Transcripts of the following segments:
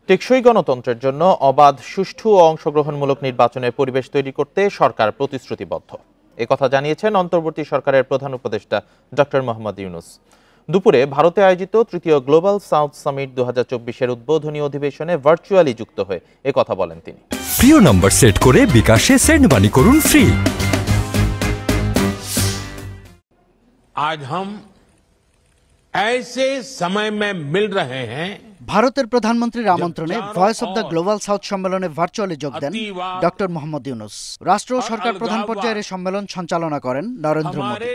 টেকসই গণতন্ত্রের জন্য অবাধ, সুষ্ঠু ও অংশগ্রহণমূলক নির্বাচনের পরিবেশ তৈরি করতে সরকার প্রতিশ্রুতিবদ্ধ। একথা জানিয়েছেন অন্তর্বর্তী সরকারের প্রধান উপদেষ্টা ডক্টর মোহাম্মদ ইউনূস। দুপুরে ভারতে আয়োজিত তৃতীয় গ্লোবাল সাউথ সামিট 2024-এর উদ্বোধনী অধিবেশনে ভার্চুয়ালি যুক্ত হয়ে একথা বলেন তিনি। প্রিয় নম্বর সেট করে বিকাশে সেন্ড মানি করুন ফ্রি। आज हम ऐसे समय में मिल रहे हैं। ভারতের প্রধানমন্ত্রীর আমন্ত্রণে voice of the global south সম্মেলনে ভার্চুয়ালি যোগ দেন ডক্টর মোহাম্মদ ইউনূস। রাষ্ট্র ও সরকার প্রধান পর্যায়ের সম্মেলন সঞ্চালনা করেন নরেন্দ্র মোদী।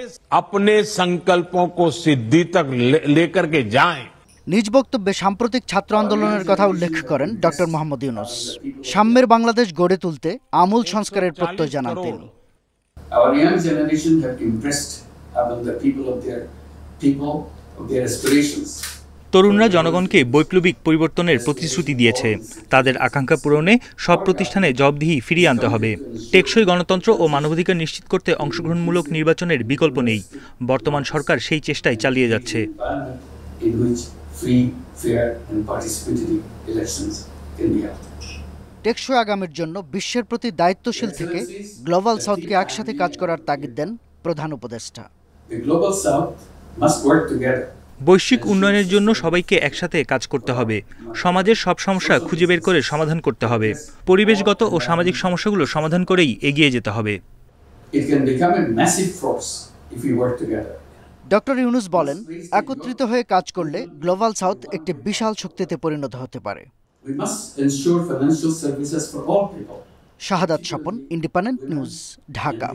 अपने संकल्पों को सिद्धि तक लेकर के जाएं। নিজ বক্তব্যে সাম্প্রতিক ছাত্র আন্দোলনের কথা উল্লেখ করেন ডক্টর মোহাম্মদ ইউনূস। সাম্যের বাংলাদেশ গড়ে তুলতে আমূল সংস্কারের প্রত্যয় জানান তিনি। Our young generation have impressed upon the people of their aspirations. তরুণরা জনগণকে বৈপ্লবিক পরিবর্তনের প্রতিশ্রুতি দিয়েছে। তাদের আকাঙ্ক্ষা পূরণে সব প্রতিষ্ঠানে জবাবদিহি ফিরিয়ে আনতে হবে। টেকসই গণতন্ত্র ও মানবাধিকার নিশ্চিত করতে অংশগ্রহণমূলক নির্বাচনের বিকল্প নেই। বর্তমান সরকার সেই চেষ্টাই চালিয়ে যাচ্ছে। টেকসই আগামীর জন্য বিশ্বের প্রতি দায়িত্বশীল থেকে গ্লোবাল সাউথকে একসাথে কাজ করার তাগিদ দেন প্রধান উপদেষ্টা। বৈশ্বিক উন্নয়নের জন্য সবাইকে একসাথে কাজ করতে হবে। সমাজের সব সমস্যা খুঁজে বের করে সমাধান করতে হবে। পরিবেশগত ও সামাজিক সমস্যাগুলো সমাধান করেই এগিয়ে যেতে হবে। ডক্টর ইউনূস বলেন, একত্রিত হয়ে কাজ করলে গ্লোবাল সাউথ একটি বিশাল শক্তিতে পরিণত হতে পারে। শাহাদাত স্বপন, ইন্ডিপেন্ডেন্ট নিউজ, ঢাকা।